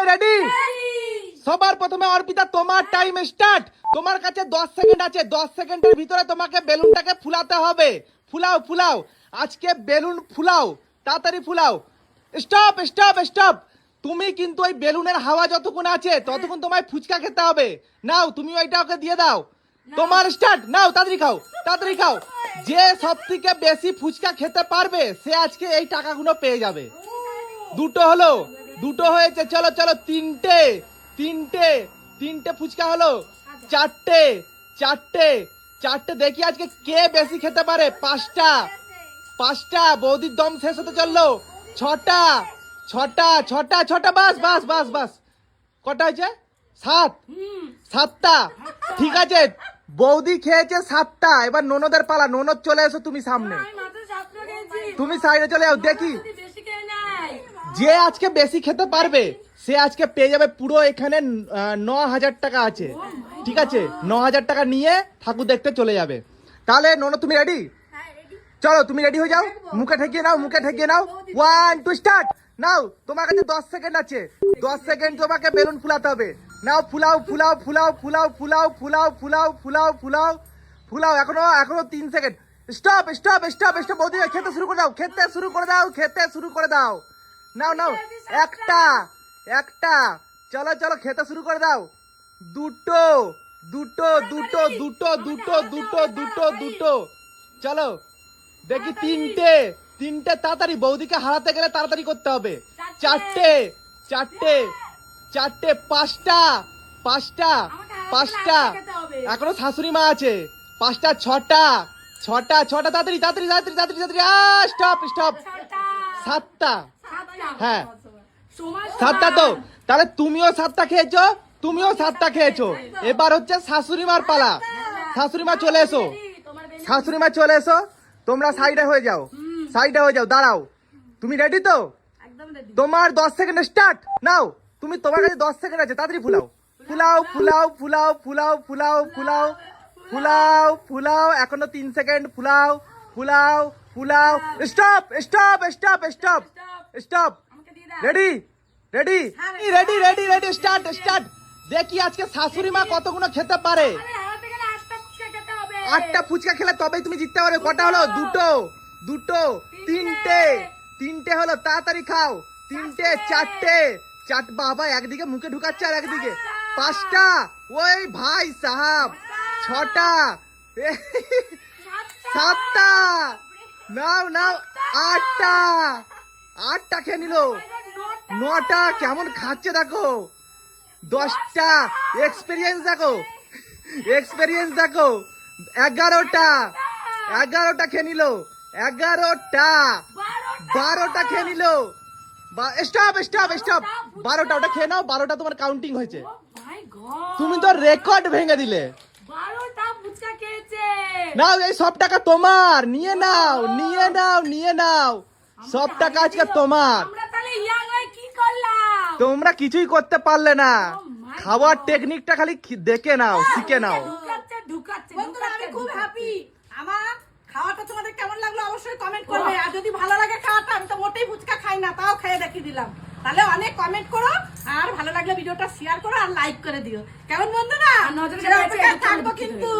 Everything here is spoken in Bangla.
প্রথমে রেডি? সবার প্রথমে অর্পিতা তোমার টাইম স্টার্ট। তোমার কাছে 10 সেকেন্ড আছে। 10 সেকেন্ডের ভিতরে তোমাকে বেলুনটাকে ফুলাতে হবে। ফুলাও ফুলাও, আজকে বেলুন ফুলাও, তাড়াতাড়ি ফুলাও। Stop stop stop. তুমি কিন্তু ওই বেলুনের হাওয়া যতক্ষণ আছে ততক্ষণ তোমায় ফুচকা খেতে হবে। নাও তুমি ওইটা ওকে দিয়ে দাও। তোমার স্টার্ট। নাও তাড়াতাড়ি খাও, তাড়াতাড়ি খাও। যে সব থেকে বেশি ফুচকা খেতে পারবে সে আজকে এই টাকাগুলো পেয়ে যাবে। দুটো হলো, দুটো হয়েছে। চলো চলো, তিনটে তিনটে তিনটে ফুচকা হলো। চারটে চারটে চারটে। দেখি আজকে কে বেশি খেতে পারে। পাঁচটা পাঁচটা। বৌদির দম শেষ হতে চললো। ছটা ছটা ছটা ছটা। বাস বাস বাস বাস। কটা হয়েছে? সাত। সাতটা। ঠিক আছে, বৌদি খেয়েছে সাতটা। এবার ননদের পালা। ননদ চলে এসো তুমি সামনে। তুমি সাইডে চলে যাও। দেখি যে আজকে বেশি খেতে পারবে সে আজকে পেয়ে যাবে পুরো এখানে 9,000 টাকা আছে। ঠিক আছে, 9,000 টাকা নিয়ে ঠাকুর দেখতে চলে যাবে। তাহলে ননদ তুমি রেডি? চলো তুমি রেডি হয়ে যাও। মুখে ঠেকিয়ে নাও, মুখে ঠেকিয়ে নাও। 1 2 স্টার্ট। নাও তোমার কাছে 10 সেকেন্ড আছে। 10 সেকেন্ড তোমাকে বেলুন ফুলাতে হবে। নাও ফুলাও ফুলাও ফুলাও ফুলাও ফুলাও ফুলাও ফুলাও ফুলাও ফুলাও ফুলাও। এখনো 3 second. Stop stop stop stop. বৌদি খেতে শুরু করে দাও, খেতে শুরু করে দাও, খেতে শুরু করে দাও। নাও নাও। একটা একটা। চলো চলো খেতে শুরু করে দাও। দুটো দুটো দুটো দুটো দুটো দুটো দুটো দুটো। চলো দেখি তিনটে তিনটে। তাড়াতাড়ি, বৌদিকে হারাতে গেলে তাড়াতাড়ি করতে হবে। চারটে চারটে চারটে। পাঁচটা পাঁচটা পাঁচটা। এখনো শাশুড়ি মা আছে। পাঁচটা। ছটা ছটা ছটা। তাড়াতাড়ি তাড়াতাড়ি তাড়াতাড়ি তাড়াতাড়ি তাড়াতাড়ি। Stop stop. সাতটা। হ্যাঁ সাতটা। তো তাহলে তুমিও সাতটা খেয়েছো, তুমিও সাতটা খেয়েছো। এবার হচ্ছে শাশুড়ি মার পালা। শাশুড়ি মা চলে এসো, শাশুড়ি মা চলে এসো। তোমরা সাইডে হয়ে যাও, সাইডে হয়ে যাও। দাঁড়াও। তুমি রেডি তো? তোমার 10 সেকেন্ড স্টার্ট। নাও তুমি, তোমার কাছে 10 সেকেন্ড আছে। তাড়াতাড়ি ফুলাও ফুলাও ফুলাও ফুলাও ফুলাও ফুলাও ফুলাও ফুলাও ফুলাও। এখনো 3 সেকেন্ড। ফুলাও ফুলাও ফুলাও। Stop stop stop stop stop. Ready ready ready ready ready. Start start. দেখি আজকে শাশুড়ি মা কতগুলো খেতে পারে। 8টা ফুচকা খেলে তবেই তুমি জিততে পারবে। কটা হলো? দুটো দুটো। তিনটে তিনটে হলো। তাড়াতাড়ি খাও। তিনটে। চারটে চার। বাবা একদিকে মুখে ঢুকাচ্ছে আর একদিকে। পাঁচটা। ওই ভাই সাহাব। ছটা। সাতটা। নাও নাও। আটটা। আটটা খেয়ে নিল। 9টা। কেমন খাচ্ছে দেখো। 10টা। এক্সপেরিয়েন্স দেখো, এক্সপেরিয়েন্স দেখো। 11টা। 11টা খেয়ে নিল। 11টা। 12টা খেয়ে নিল। Stop stop stop. 12টা। ওটা খেয়ে নাও। 12টা তোমার কাউন্টিং হয়েছে। তুমি তো রেকর্ড ভেঙে দিলে। নাও এই সব টাকা তোমার। নিয়ে নাও নিয়ে নাও নিয়ে নাও। সব টাকা আজকে তোমার। তোমরা কিছুই করতে পারলে না। খাওয়ার টেকনিকটা খালি দেখে নাও, শিখে নাও। আমি খুব হ্যাপি। আমার খাওয়াটা তোমাদের কেমন লাগলো অবশ্যই কমেন্ট করবে। আর যদি ভালো লাগে খাওয়াটা, আমি তো মোটেই ফুচকা খাই না, তাও খেয়ে দেখিয়ে দিলাম। তাহলে অনেক কমেন্ট করো, আর ভালো লাগলে ভিডিওটা শেয়ার করো আর লাইক করে দিও। কেমন বন্ধুরা? থাকবো কিন্তু।